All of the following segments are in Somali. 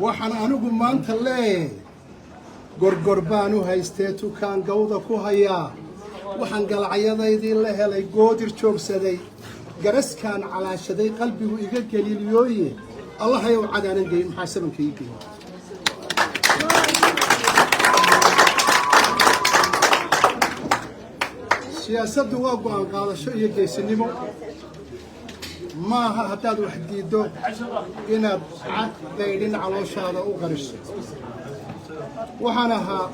waxaan anigu maanta leeyahay gorgor baanu haystee tukaan gawda ku hayaa waxaan galacyadaydii la helay goodir joogsaday garaskaan calaashaday qalbigu iga geliliyooye allahayow cadaanan geyn maxaa sabanka ii geeyey siyaasaddu waa go'aan qaadasho iyo geesinimo maaha haddaad wax diiddo inaad cad qaydhin calooshaada u qariso waxaan ahaa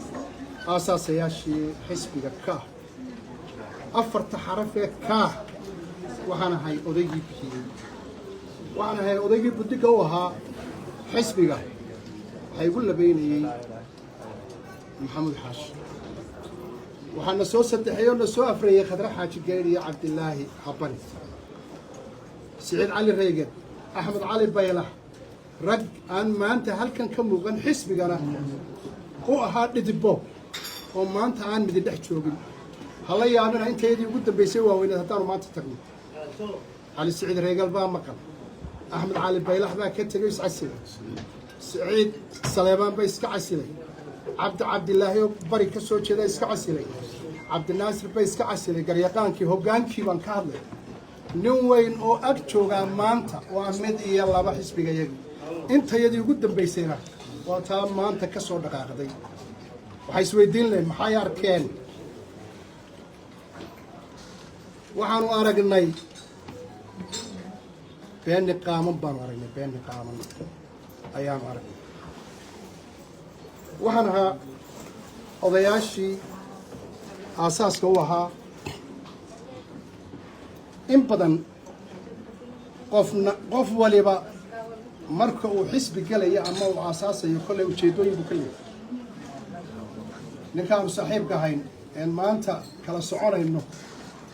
aasaasayaashii xisbiga kaah afarta xarafee kaah waxaan ahay odaygii bixiyey waxaan ahay odaygii buddiga u ahaa xisbiga waxaa igu labaynayey maxamuud xaashi waxaana soo saddexeey oo na soo afreeyey khadre xaaji geydh iyo cabdilaahi habani سعيد علي ريجل أحمد علي بيله رج أن ما أنت هل كان كم وغن حسب جنا هو هاد دبوا وما أنت عن بدي تحكي شوقي هلا يا أنا أنت يدي قلت بيسوي وين هتارو ما تتكلم علي سعيد ريجل بقى مكان أحمد علي بيله بقى كتير يسعسله سعيد سليمان بيسك عسله عبد الله بري كسر كذا يسك عسله عبد الناصر بيسك عسله قريقان كي هو جان كي بنكابله nin weyn oo ag joogaa maanta waa mid iyo laba xisbigayagii intayadii ugu dambaysayna waa taa maanta ka soo dhaqaaqday waxay isweydiin lahayn maxay arkeen waxaanu aragnay beeni qaaman baanu aragnay beeni qaaman ayaanu aragnay waxaan ahaa odayaashii aasaaska u ahaa in badan qof waliba marka uu xisbi galaya ama uu aasaasayo kolley ujeedooyin buu ka leeyahay ninkaanu saaxiibka ahayn een maanta kala soconayno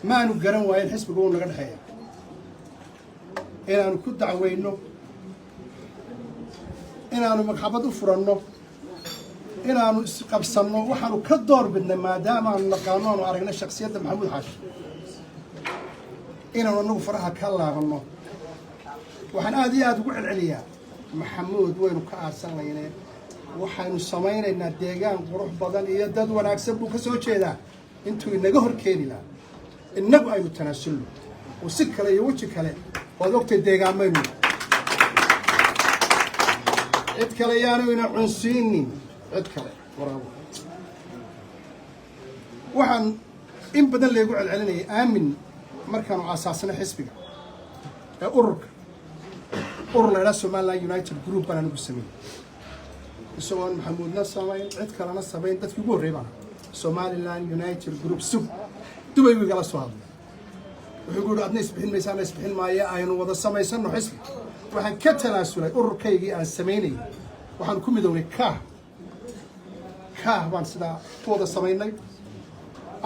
maanu garan waayen xisbiga uu naga dhexeeya inaanu ku dacweyno inaanu magxabad u furanno inaanu isqabsanno waxaanu ka door bidnay maadaama aanu naqaano aanu aragna shaksiyadda maxamuud xaashi inaanu anagu faraha ka laabanno waxaan aad iyo aada ugu celceliyaa maxamuud waynu ka aarsan layneen waxaynu samaynaynaa deegaan qurux badan iyo dad wanaagsan buu ka soo jeedaa intuu inaga hor keeni lahaa innagu aynu tanaasulno oo si kale iyo weji kale waad ogtay deegaanmaynu cid kale yaanu ina cunsiinin cid kale waraabo waxaan in badan laygu celcelinayay aamin markaanu aasaasnay xisbiga ee urur la yidhaha Somaliland United Group baan anigu sameeyey isagoon maxamuudna samayn cid kalena samayn dadkii ugu horreeyay baan Somaliland United Group sub dubay wigala soo hadlay wuxuu yidhi adna isbixin maysaan isbixin maayo aynu wada samaysano xisbi waxaan ka tanaasulay ururkaygii aan sameynay waxaan ku midownay kaah baan sidaa ku wada samaynay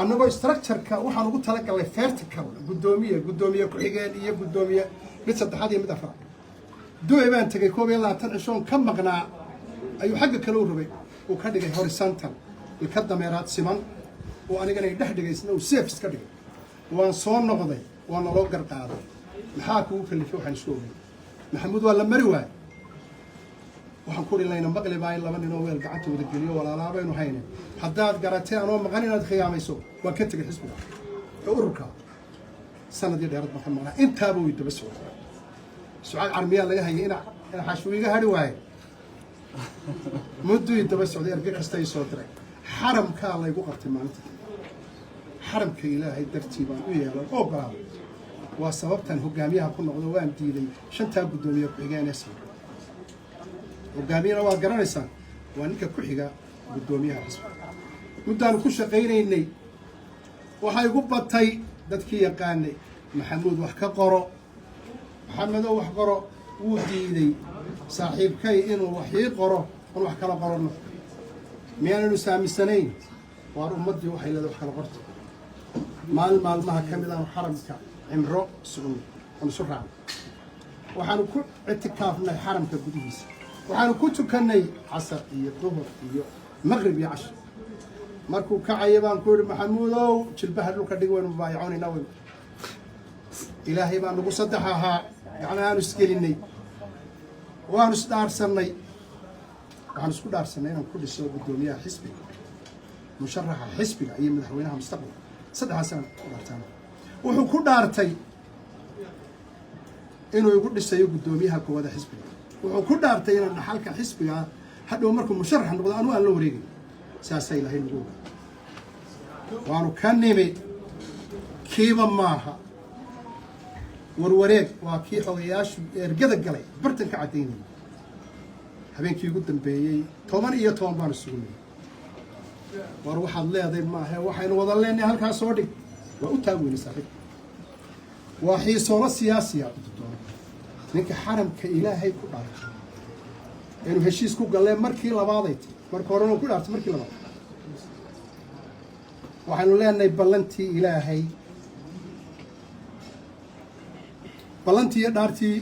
annagoo structure-ka waxaan ugu talagalnay vertical gudoomiye ku-xigeen iyo gudoomiye mid saddexaad iyo mid afraad duway baan tegay 21 cishoon ka maqnaa ayuu xagga kale u rogay uu ka dhigay horizontal ilka dameeraad siman oo anigana ay dhex dhigaysna uu safes ka dhigay waan soo noqday waan naloo garqaaday maxaa kugu kalifay waxaan isku ogay maxamuud waa la mari waay waxaan ku dhilayna maqli baa in laba nin oo weel gacanta wada geliyo walaalaa baynu haynay haddaad garatay anoo maqan inaad khiyaamayso waan ka tegay xisbiga ee ururka sanadii dheerad baan ka maqnaa intaaba way daba socday sucaal carmiyaa laga hayay ina xashuu iga hadhi waaye mudduu daba socday erge kasta ay soo diray xaramkaa laygu qabtay maalinta xaramka ilaahay dartii baan u yeelan oo ogolaaday waa sababtan hogaamiyaha ku noqdo waan diiday shantaa guddoomiye ku-xigeenee sano hogaamiyana waa garanaysaan waa ninka ku xiga guddoomiyaha xisbiga muddaanu ku shaqaynaynay waxay igu batay dadkii yaqaanay maxamuud wax ka qoro maxamedoo wax qoro wuu diiday saaxiibkay inuu wax ii qoro aan wax kala qoranno miyaanaynu saamisanayn waar ummaddii waxay leedahay wax kala qorto maalmaha ka mid ah xaramka cimro socon aan isu raacnay waxaanu ku ictikaafnay xaramka gudihiisa waxaanu ku tukannay casar iyo duhur iyo maqrib iyo cashar markuu kacaya baan ku yidhi maxamuudow jilbaha dhulka dhig waynu mubaayacoonayna waynu ilaahay baan nagu saddex ahaa yacni aanu isgelinay waanu isdhaarsannay waxaan isku dhaarsanay inaan ku dhiso guddoomiyaha xisbiga musharaxa xisbiga iyo madaxweynaha mustaqbalka saddexdaas aan ku dhaartaan wuxuu ku dhaartay inuu igu dhisayo guddoomiyaha koowaad xisbiga wuxuu ku dhaartay inaan dhaxalka xisbiga hadhow markuu musharax noqdo anu aan la wareegin saasay ilaahay nagu ogaa waanu ka nimi kiiba maaha warwareeg waa kii xogayaashu ergada galay bartanka caddaynaya habeenkii ugu dambeeyey 10 iyo 10 baan isugu nimi war waxaad leedahay maaha waxaynu wada leenahay halkaas soo dhig waa u taagweyne saaxiib waa xiisoola siyaasiya ninka xaramka ilaahay ku dhaartay inuu heshiis ku galeen markii labaaday marka horena ku dhaartay markii labaad waxaanu leenahay ballantii ilaahay ballantii iyo dhaartii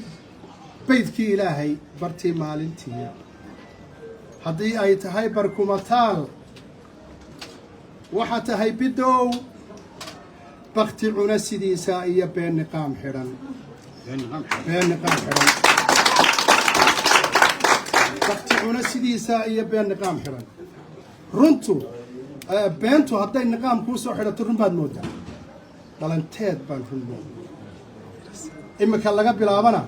baydkii ilaahay bartii maalintii haddii ay tahay barkumataal waxa tahay bidow bakti cuna sidiisa iyo been niqaam xidhan bakti cuna sidiisa iyo been niqaam xidhan runtu beentu hadday niqaam kuu soo xidhato run baad moodaa dhalanteed baan run moodaa imika laga bilaabana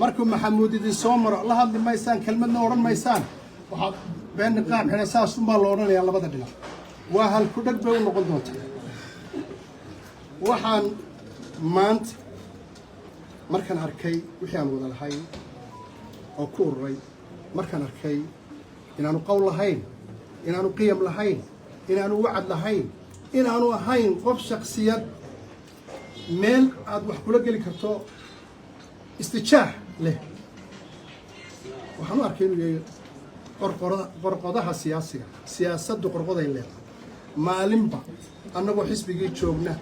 markuu maxamuud idin soo maro la hadli maysaan kelmadna odhan maysaan waxaad been niqaam xidhan saas unbaa la odhanayaa labada dhinac waa halku dhag bay u noqon doontaa waxaan maanta markaan arkay wixii aan wada lahay oo ku ururay markaan arkay inaanu qowl lahayn inaanu qiyam lahayn inaanu wacad lahayn inaanu ahayn qof shaksiyad meel aad wax kula geli karto istijaah leh waxaan u arkay inuu yahay qorqodaha siyaasiga siyaasaddu qorqoday leedahay maalinba annagoo xisbigii joogna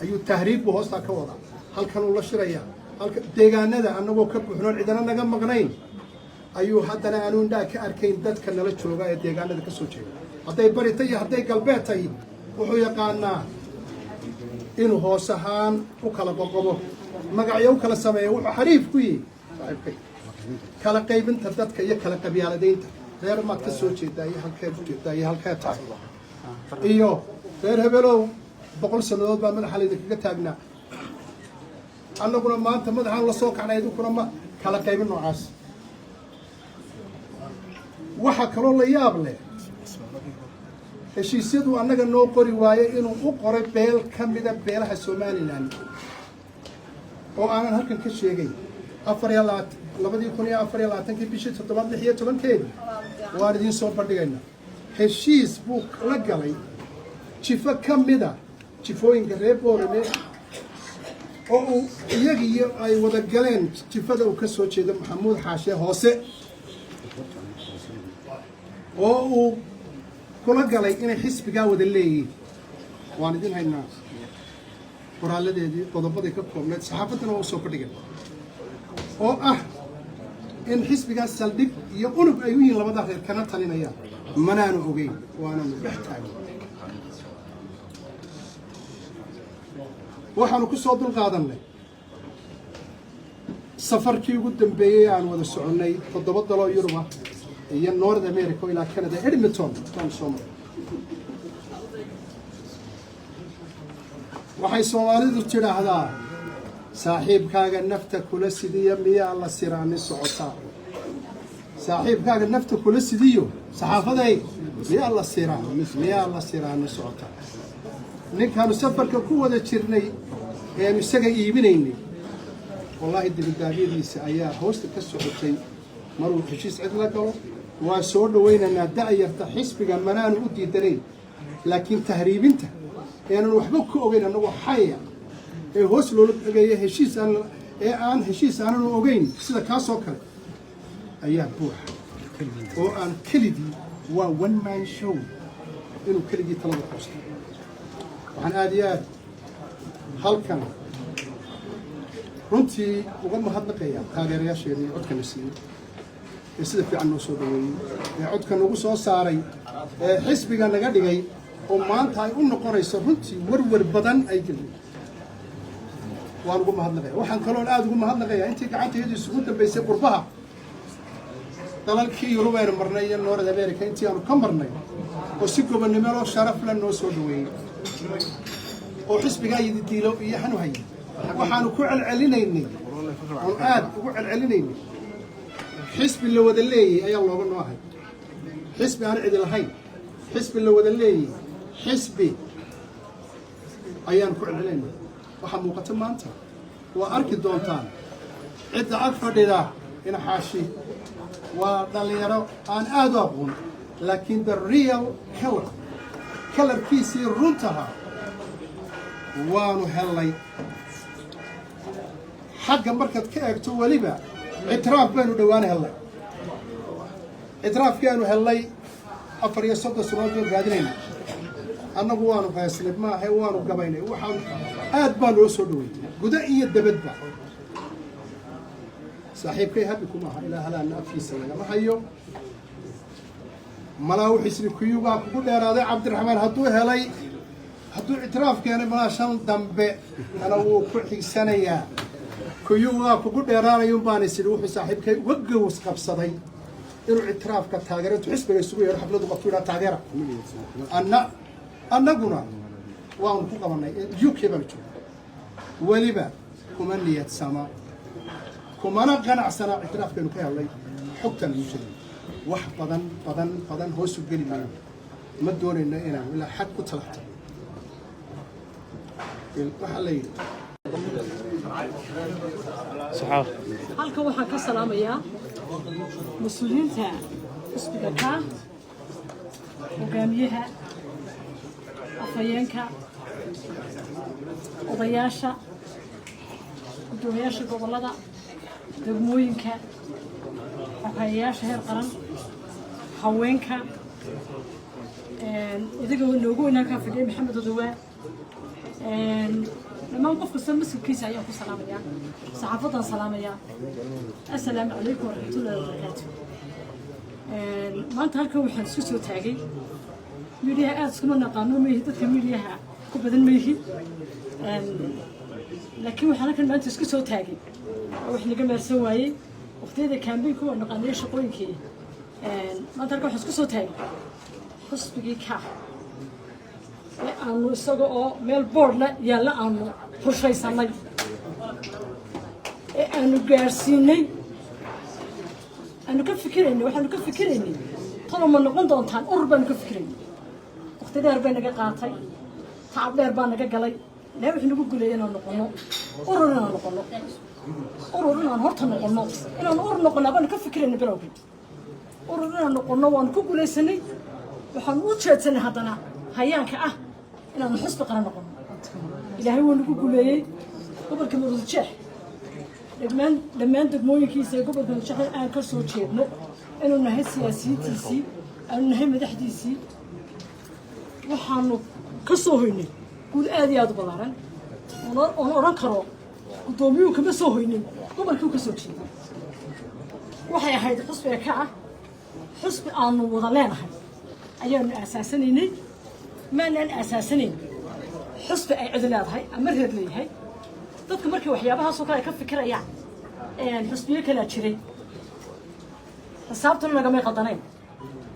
ayuu tahriibku hoostaa ka wadaa halkan uu la shirayaa halka deegaanada annagoo ka buuxnoon cidana naga maqnayn ayuu haddana aanu indhaa ka arkayn dadka nala jooga ee deegaanada ka soo jeeda hadday bari tahay iyo hadday galbeed tahay wuxuu yaqaanaa inuu hoos ahaan u kala qoqobo magacyo u kala sameeyo wuxuu xariif ku yihi saaxiibkay kala qaybinta dadka iyo kala qabyaaladaynta reer maad ka soo jeedaa iyo halkeed u jeedaa iyo halkeed tahay iyo reer hebelow 100 sanadood baa madaxa laydinkaga taagnaa annaguna maanta madaxaan la soo kacnay idinkuna ma kala qaybin noocaas waxaa kaloo la yaab leh heshiisyadu annaga noo qori waaye inuu u qoray beel ka mida beelaha somalilan oo aanan halkan ka sheegay 2024 bishii 7 waan idiin soo bandhigaynaa heshiis buu la galay jifo ka mida jifooyinka reer boorame oo uu iyagii ay wada galeen jifada uu ka soo jeedo maxamuud xaashe hoose oo uu kula galay inay xisbigaa wada leeyihiin waan idin haynaa qoraaladeedii qodobadii ka koobneed saxaafaddana waa u soo bandhigan oo ah in xisbigaas saldhig iyo unug ay u yihiin labada reer kana talinayaan manaanu ogeyn waananu dhex taagin waxaanu ku soo dulqaadannay safarkii ugu dambeeyey aan wada soconnay 7 daloo Yuruba iyo North America ilaa Canada Edmonton tan soo maray waxay Soomaalidu tiraahdaa saaxiibkaaga nafta kula sidiya miyaa la siraani socotaa saaxiibkaaga nafta kula sidiyo saxaafaday miyaa la siraani socotaa ninkaanu safarka ku wada jirnay ee isaga iibinaynay wallahi dibadaabyadiisa ayaa hoosta ka socotay maruu heshiis cid la galo waa soo dhawaynaynaa da'yarta xisbiga manaanu u diidanayn laakiin tahriibinta aanan waxba ku ogeyn annagoo xaya ee hoos loola dhageeya heshiis aan heshiis aanan ogeyn sida kaasoo kale ayaa buuxa oo aan keligii waa one man show inuu keligii talada qoosto waxaan aad iyo aad halkan runtii uga mahadnaqayaa taageerayaasheedii codkana siiyey ee sida fiican noo soo dhaweeyey ee codka nagu soo saaray ee xisbiga naga dhigay oo maanta ay u noqonayso runtii warwar badan ay gelin waan ugu mahadnaqayaa waxaan kaloo aad ugu mahadnaqayaa intii gacantayadu isugu dambaysay qurbaha dalalkii Yurub ee marnay iyo North America intii aanu ka marnay oo si gobonnimo loo sharaf la noo soo dhaweeyay oo xisbiga ay diilo iyo xanu hayay waxaanu ku celcelinaynay oo aad ugu celcelinaynay xisbi la wada leeyay ayaa looga noohay xisbi aan cid lahayn xisbi la wada leeyay xisbi ayaan ku celcelinaynay waxa muuqata maanta waa arki doontaan cid ag fadhida in xaashi waa dhalinyaro aan aad u aqoon laakiin the real colorkiisii runtaha waanu helay xagga markaad ka eegto weliba ictiraaf baanu dhowaan helay ictiraafkaanu helay 34 sanadood gaadinayna annagu waanu qaaslay maahay waanu gabaynay waxaan aad baan loo soo dhaweeyay guda iyo dabadba saaxiibkay habikum aha ilaa halaan afkiisa laga hayo malaa wixii kuyuga ku dheeraaday Cabdiraxmaan hadduu helay hadduu ictiraaf keenay malaa shan dambe ana wuu ku xigsanayaa kuyuga ku dheeraanayo baan isii wuxuu saaxiibkay waggows qabsaday inuu ictiraafka taageero xisbiga isugu yeero xafladu qabto taageero annaguna waan ku qabanay UK baan joognay waliba kuma niyad sama kumana qanacsana ictiraafkeenu ka helay xogtan u sheegay wax badan hoos u geli maayo ma doonayna inaan ilaa xad ku talaxto waxa la yidhi صحاح halka waxaan ka salaamayaa mas'uuliyiinta xisbiga ka hogaamiyaha afayeenka odayaasha gudoomiyaasha gobolada degmooyinka xoghayaasha heer qaran haweenka idigoo noogu inaan ka fadhiyay maxamed odawaa لما نقف قسم مسك كيس أيام في سلامية صحافة سلامية السلام عليكم ورحمة الله وبركاته ما أنت هالكم حنسوسو تاجي ميديا أسكننا قانون ميه تكمليها كبدن ميه لكن وحنا كنا أنت سكسو تاجي وإحنا جمع سواي وقتها إذا كان بيكون أن قانون شقوين كي ما أنت هالكم حنسوسو تاجي حس بيجي كه أنو سجوا ميلبورن لا يلا أنو فرشة سامي أنو جالسيني أنو كفكرني وحنا كفكرني طالما من نقول دونتان أربان كفكرني وقت ده أربان نجا قاطي تعب ده أربان نجا قلي لا وحنا نقول لي أنا نقولنا أورنا نقولنا أورنا نهرتنا نقولنا أنا أورنا نقولنا أنا كفكرني بروبي أورنا نقولنا وأنا كقول سني وحنقول شيء سنة هذانا هيانك إن نحس بقرن نقول إلهي هو نقول ليه قبل كم رز الشح لما أنت موي كيسة قبل كم الشح أنا كسر شيء مو إنه نهي سياسي تيسي أو نهي مدحديسي وحنو كسوهيني قول آدي هذا بلارن أنا ركرو قدوميو كم سوهيني قبل كم كسر شيء وحيا هيدا حسب كعة حسب أنو وضلنا هاي أيام أساسا إني ما لن أساسنين حسب أي عدلات هاي أمرهد لي هاي ضدك مركي وحيابها صوتها يكفي كرا يعني حسبيه كلا تشري حسابتنا لقمي قطنين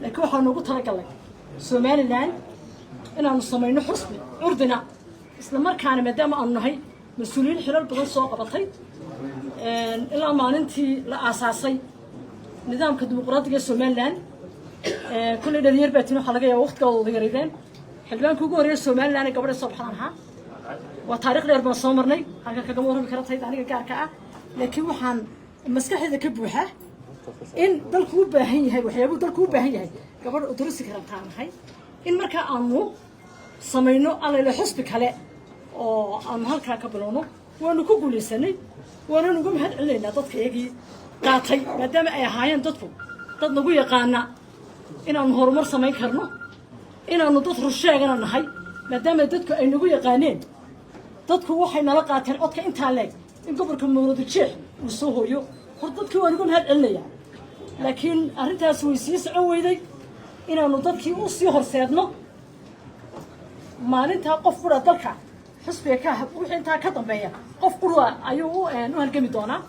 لكن وحنا نقول ترى قلك سومالي الآن إن نصمين حسبي أردنا إسلام مركان مدام أنه هاي مسؤولين حلال بدون سوق بطي إلا ما ننتي لا أساسي نظام كديمقراطية سومالي الآن كل اللي يربطينه حلقة وقت قبل ذكريدين حلوان كوجو رئيس سومالي أنا قبل الصبح عنها وتاريخ الأربعة صامرني هذا كجمهور بكرة هيدا عنك كاركعة لكن وحن مسكح هذا كبوحة إن دلكوبة هي وحيابو دلكوبة هي قبل أدرس كلام كان هاي إن مركا أنو صمينو على الحسب كلا أو أن هالكا قبلونه وأنو كوجو لسني وأنا نقوم هاد علينا ضد يجي قاطي ما دام أي هاين ضدفو ضد نقول يقانا إن أنهار مر صمين كرنو إن أنا ضد رشاق أنا نهاي ما دام ضدك أي نقول يقانين ضدك وحي نلقى تنقطك أنت عليك إن قبلكم مولود الشيخ وصوه يو خردتك وأنقول هاد عليا لكن أرنتها سويسيس عويدي إن أنا ضدك وصيهر سيدنا ما أنتها قفرة ضدك حسبي كهب وحي أنتها كذا بيا قفرة أيوه نوع الجميدونا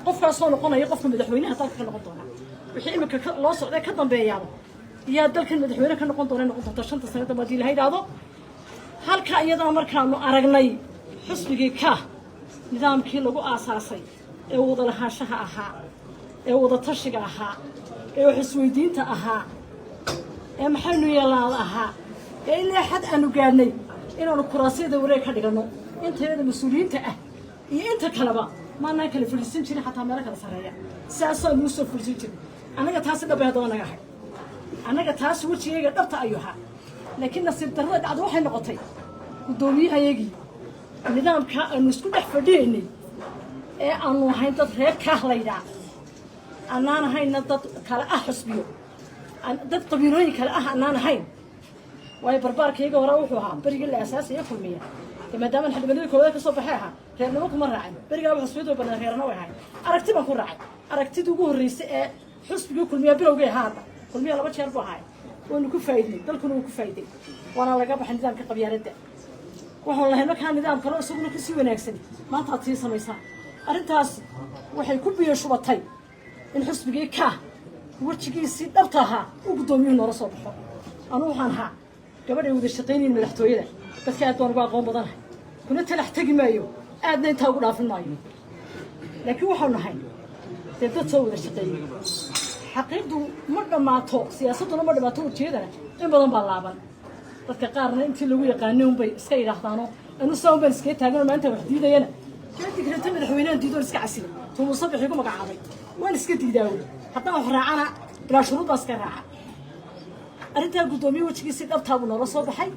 قفرة صار نقولنا يقف من دحوينها ضدك نقطنا wixii imika loo socday ka dambeeyaan yaa dalkan madaxweyne ka noqon doona shanta sanada madii la hayraado halka iyadana markaanu aragnay xisbigii ka nidaamkii lagu aasaasay ee wada lahaanshaha ahaa ee wada tashiga ahaa ee wax isweydiinta ahaa ee maxaynu yeelaan ahaa ee ilaa xad aanu gaadhnay inaanu kuraasiyada wareeg ka dhigano intayada mas-uuliyiinta ah iyo inta kaleba maanaan kala fadhiisan jirin xataa meelo kala sarreeya sidaasoo nuu soo fadhiisan jirin annaga taasi dhabay haddaba naga ahay annaga taas wejigayga dhabta ayuu ahaa laakiin nasiib darrada dhacdo waxay noqotay guddoomiyahayagii nidaamka aanu isku dhex fadhiyaynay ee aanu ahayn dad reer kaahlaydaa annaan ahayna dad kale ah xusbiyo dad qabiilooyin kale ah annaan ahayn waayo barbaarkayga hore wuxuu ahaa berigii la asaasaya kulmiya maadaama xildhibaanadii koowaad ka soo baxay ahaa reernimo kuma raacin berigaaba xusbiyadu badan reerna way ahayn aragti baan ku raacay aragtidii ugu horreysay ee xusbigii kulmiya bilowgay ahaa hadda kulmiya 2 jeer buu ahaay waanu ku faa'iidnay dalkuna wuu ku faa'iiday waana laga baxay nidaamka qabyaaladda waxaan lahayn markaa nidaam kale isaguna kasii wanaagsan maanta aad sii samaysaa arrintaas waxay ku biyo shubatay in xusbigii ka wejigiisii dhabta ahaa uu guddoomiyuhu noola soo baxo anuu waxaan ahaa gabadhay wada shaqaynayn madaxtooyada dadka aad baan uga aqoon badanahay kuna talax tegi maayo aadna intaa ugu dhaafin maayo laakiin waxaanu nahay dee dad soo wada shaqeeyey xaqiiqdu ma dhammaato siyaasadduna ma dhammaato ujeedana in badan baa laaban dadka qaarna intii lagu yaqaanay unbay iska yidhaahdaanoo anu saa unbaan iskaga taagan maanta wax diidayana digrata madaxweynahan diidoon iska casilay tuumu sabixiigu magacaabay waan iska diidaawey haddaan wax raacana bilaa shuruud baa iska raaca arrintaa guddoomiye wejigiisii dhabtaabuu noola soo baxay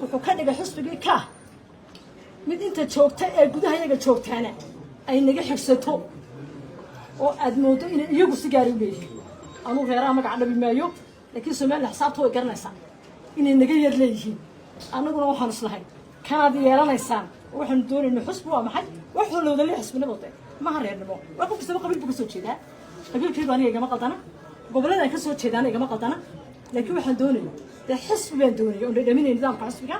wuxuu ka dhigay xusbigii ka mid inta joogta ee gudaha iyaga joogtaana ay naga xigsato oo aad moodo inay iyagu si gaari u leeyihiin anuu reeraha magaca dhabi maayo laakiin Soomaaliya xisaabta way garanaysaa inay naga yar leeyihiin annaguna waxaan islahay kanaad yeelanaysaan waxaan doonaynaa xusbi waa maxay waxaan loo dalay xusbinimo ma hareernimo waa ku kastaba qabiil buu ka soo jeedaa qabiilkayga aniga igama qaldana gobolada ay ka soo jeedaan igama qaldana laakiin waxaan doonaynaa dee xisbi baan doonaya oo dhadhaminaya nidaamka xisbiga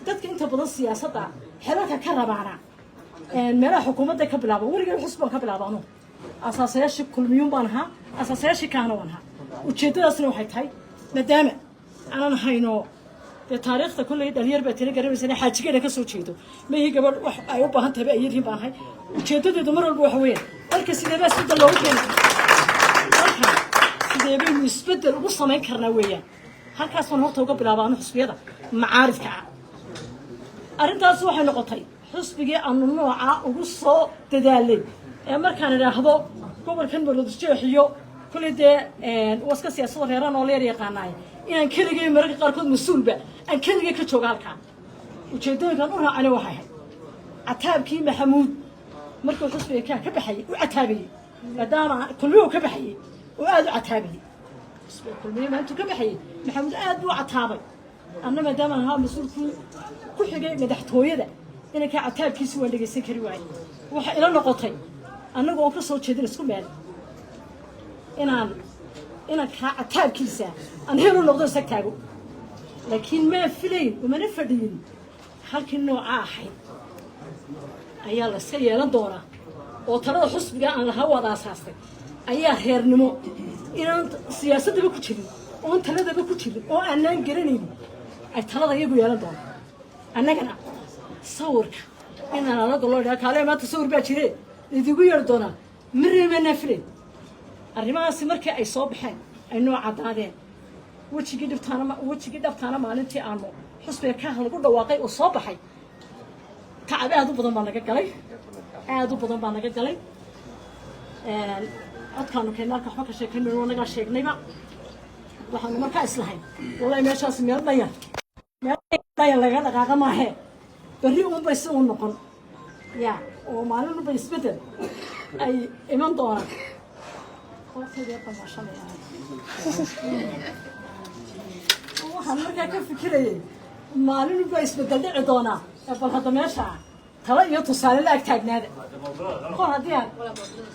dadka inta badan siyaasadda xelalka ka rabaana meelaha xukuumadda ka bilaabo weligaa xisbi baan ka bilaabaano asaasayaashii kulmiyuun baan ahaa asaasayaashii kaana waan ahaa ujeeddadaasna waxay tahay maadaama aanan hayno dee taariikhda kolley dhalinyar baa tiri garanaysana xaajigeena ka soo jeedo mayhi gabadh wax ay u baahan tahay ayadiin baan ahay ujeeddadeedu mar walba waxa weeyaan dalka sideebaa isbeddel loogu keeni dalka sidee baynu isbeddel ugu samayn karnaa weeyaan halkaas baan horta uga bilaabaano xusbiyada macaaridka ah arrintaas waxay noqotay xusbigii aanu noocaa ugu soo dadaalay ee markaan idhaahdo gobolkan Maroodijeex iyo kulli dee waska siyaasadda reeraan oo leer yaqaanaay inaan keligay mararka qaarkood mas-uulba aan keligay ka jooga halkaan ujeeddooyinkan u raacana waxay ahayd cataabkii maxamuud markuu xusbiga ka baxayay u cataabayey maadaama kulmiyuu ka baxayey oo aad u cataabayey kulmiye maantuu ka baxayey maxamuud aad buu cataabay anna maadaama ahaa mas-uulkii ku xigay madaxtooyada inanka cataabkiisi waan dhegaysan kari waayey waxay ila noqotay annagu oon ka soo jeedin isku meel inankaa cataabkiisa aan helu noqdo isag taago laakiin maa filayn umana fadhiyin halkii noocaa ahayd ayaa la iska yeelan doonaa oo talada xusbiga aan lahaa waad aasaastay ayaa reernimo inaan siyaasaddaba ku jirin oon taladaba ku jirin oo aanaan garanaynin ay talada iyagu yeelan doonaa annagana sawirka inaan ala galo idhaa kaale maanta sawir baa jire idigu yeeri doonaa mareemanaa filayn arrimahaasi markii ay soo baxeen ay noo caddaadeen wejigii dhabtaana maalintii aanu xusbiga ka lagu dhawaaqay oo soo baxay tacab aad u badan baa naga galay aad u badan baa naga galay codkaanu keenaalka waxba ka sheekaynayno nagaa sheegnayba waxaanu markaa islahayn wallahi meeshaasi meel dhayan laga dhaqaaqa maahee berri uunbay si uu noqon ya oo maalin unbay isbeddel ay iman doonaan waxaan markaa ka fikirayay maalin unbaa isbeddel dhici doonaa bal hadda meesha talo iyo tusaale la ag taagnaada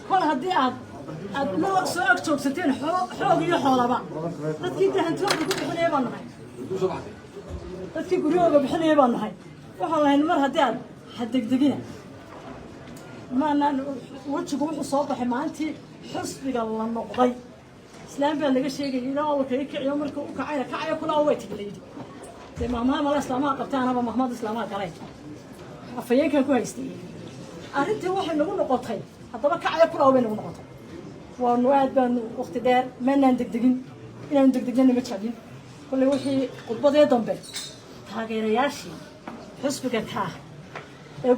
kol haddii aad loo soo ag joogsateen xoog iyo xoolaba dadkii dahantooda ku bixinaya baan nahay dadkii guryahooga bixinaya baan nahay waxaan lahayn mar haddii aad degdegina maanaan wejigu wuxuu soo baxay maalintii حسبك الله نقضي إسلام بين لقى شيء إذا أول كي يوم مركو كعيا كل أول تقليدي زي ما ما الإسلام قبتنا أنا محمد الإسلام قريت أفيان كان كويستي أنت واحد نقول نقطين حتى ما كعيا كل أول نقول نقطين ونواد بين وقت دار ما ندقدقين إلى ندقدقين متشابين كل وحي قطبة يدهم به تغير ياشي حسبك كاه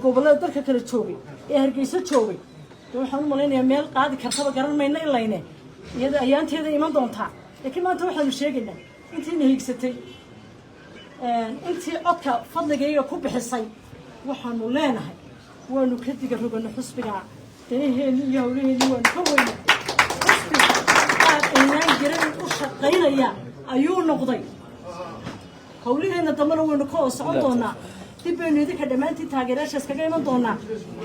قبل ذلك كل تشوي هرجيس تشوي waxaan u maleynayaa meel qaadi kartaba garan mayna ilayne iyada ayaanteeda iman doontaa laakiin maanta waxaanu sheegaynaa intii nahigsatay intii codka fadligayga ku bixisay waxaanu leenahay waanu ka diga rogano xusbiga danaheeni iyo hawlaheeni waanu ka weyna xusbiga aad aynaan jiran u shaqaynaya ayuu noqday hawlaheena dambana waynu ka oo socon doonaa dib baynu idinka dhammaantiin taageerayaashaas kaga iman doonaa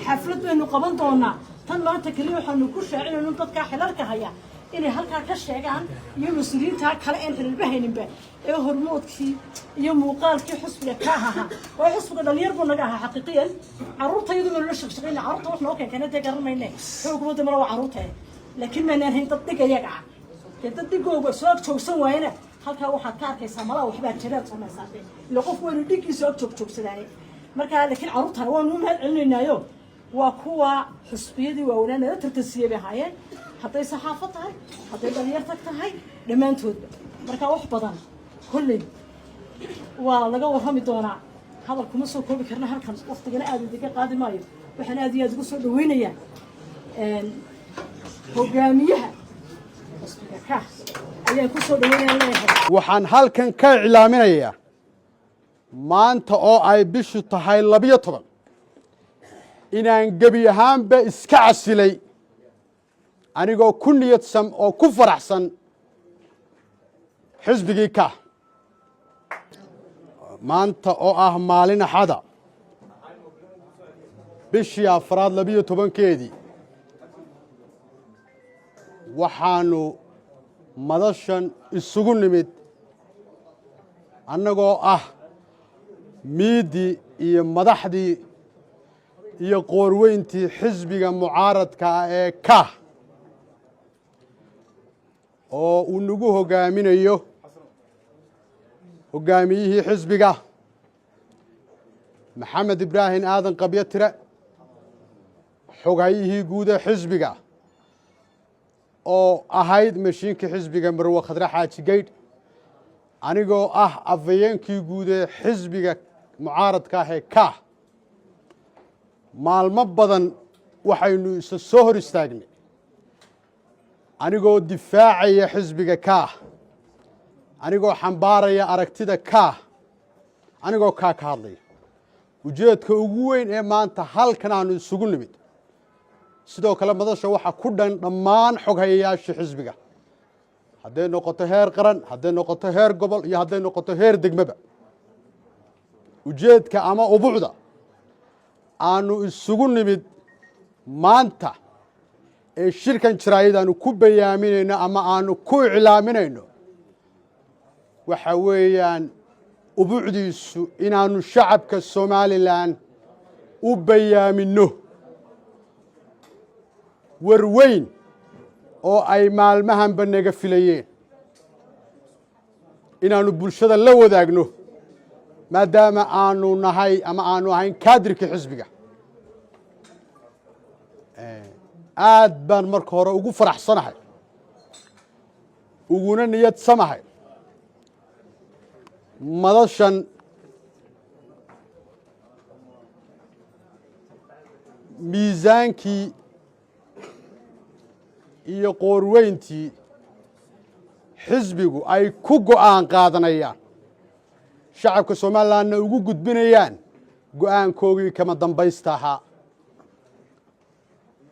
xaflad baynu qaban doonaa tan maanta kaliya waxaanu ku shaacinayno dadka xilalka haya inay halkaa ka sheegaan iyo mas-uuliyiinta kale aan xililba hayninba ee hormoodkii iyo muuqaalkii xusbiga ka ahaa oo xusbiga dhalinyar buu naga ahaa xaqiiqiyan carruurta iyadu maynu la shaqshaqayna carruurta wax noo keenkana dee garan mayne xoogumada mala waa carruurta laakiin maynaan hayn dad dhigayaga ah dee dad dhigooga soo ag joogsan waayana halkaa waxaad ka arkaysaa malaa waxbaa jiraad samaysaatee ila qofku waynu dhiggiisa ag joogjoogsadaaye markaa laakiin carruurtana waanu mahad celinaynaayo waa kuwa xusbiyadii waaweynaan nala tartansiiyey bay ahaayeen hadday saxaafo tahay hadday dhalinyartag tahay dhammaantoodba markaa wax badan kolley waa laga warrami doonaa hadal kuma soo koobi karna halkan waqtigana aad idiga qaadi maayo waxaan aad iyo aad ugu soo dhaweynayaa hogaamiyaha xusbiga ka ayaan ku soo dhaweynaya leeyahay waxaan halkan ka iclaaminayaa maanta oo ay bishu tahay 12 inaan gebi ahaanba iska casilay anigoo ku niyadsan oo ku faraxsan xisbigii ka maanta oo ah maalin axada bishii afraad 12keedii waxaanu madashan isugu nimid annagoo ah miidii iyo madaxdii iyo qoorweyntii xisbiga mucaaradka ah ee ka oo uu nagu hogaaminayo hogaamiyihii xisbiga maxamed ibraahim aadan qabyo tire xogayihii guud ee xisbiga oo ahayd mashiinkii xisbiga marwe khadre xaaji gaydh anigoo ah afhayeenkii guud ee xisbiga mucaaradka ah ee ka maalmo badan waxaynu isa soo hor istaagnay anigoo difaacaya xisbiga ka anigoo xambaaraya aragtida ka anigoo ka hadlaya ujeedka ugu weyn ee maanta halkan aanu isugu nimid sidoo kale madasha waxa ku dhan dhammaan xoghayayaasha xisbiga hadday noqoto heer qaran hadday noqoto heer gobol iyo hadday noqoto heer degmaba ujeedka ama ubuucda aanu isugu nimid maanta ee shirkan jiraayad aanu ku bayaaminayno ama aanu ku iclaaminayno waxa weeyaan ubuucdiisu inaanu shacabka Somaliland u bayaamino warweyn oo ay maalmahanba naga filayeen inaanu bulshada la wadaagno maadaama aanu nahay ama aanu ahayn kaadirka xisbiga aad baan marka hore ugu faraxsanahay uguna niyad samahay madashan miisaankii iyo qoorweyntii xisbigu ay ku go'aan qaadanayaan shacabka Somalilandna ugu gudbinayaan go'aankoogii kama dambaysta ahaa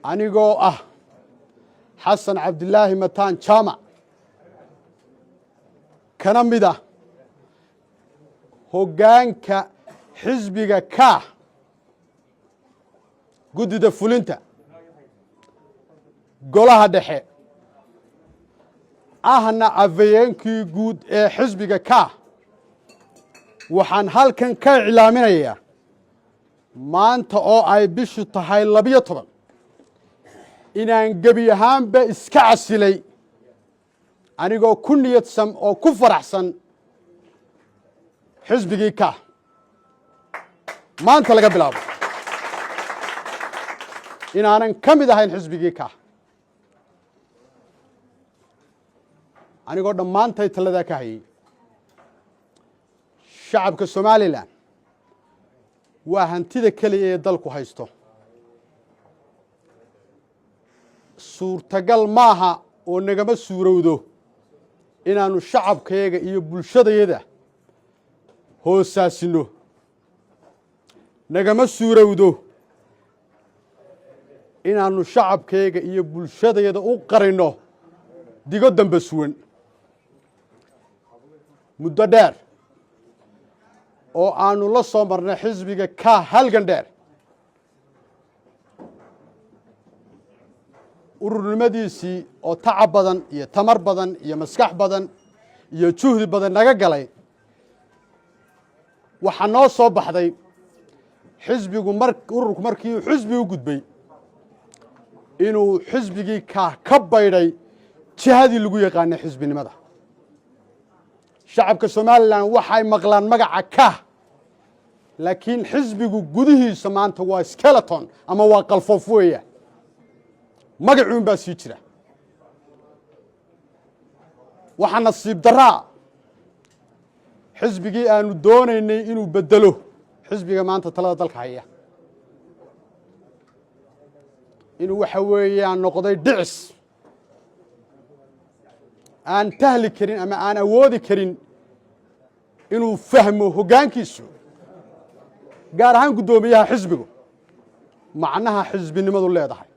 anigoo ah xasan cabdilaahi mataan jaamac kana mid ah hoggaanka xisbiga ka guddida fulinta golaha dhexe ahna afhayeenkii guud ee xisbiga ka waxaan halkan ka iclaaminayaa maanta oo ay bishu tahay 12 inaan gebi ahaanba iska casilay anigoo ku niyadsan oo ku faraxsan xisbigii kaah maanta laga bilaabo inaanan ka mid ahayn xisbigii kaah anigoo dhammaantay taladaa ka hayay shacabka somalilan waa hantida keliya ee dalku haysto suurtagal maaha oo nagama suurowdo inaannu shacabkayaga iyo bulshadayada hoosaasino nagama suurowdo inaannu shacabkayaga iyo bulshadayada u qarinno digo dambe suwan muddo dheer oo aannu la soo marnay xisbiga kaah halgan dheer ururnimadiisii oo tacab badan iyo tamar badan iyo maskax badan iyo juhdi badan naga galay waxaa noo soo baxday xisbigu ururku markii uu xisbi u gudbay inuu xisbigii kaah ka baydhay jihadii lagu yaqaanay xisbinimada shacabka somalilan waxay maqlaan magaca kaah laakiin xisbigu gudihiisa maanta waa skeleton ama waa qalfoof weeya magacuun baa sii jira waxaa nasiib daraa xisbigii aanu doonaynay inuu bedelo xisbiga maanta talada dalka haya inuu waxa weeyaan noqday dhicis aan tahli karin ama aan awoodi karin inuu fahmo hoggaankiisu gaar ahaan guddoomiyaha xisbigu macnaha xisbinimadu leedahay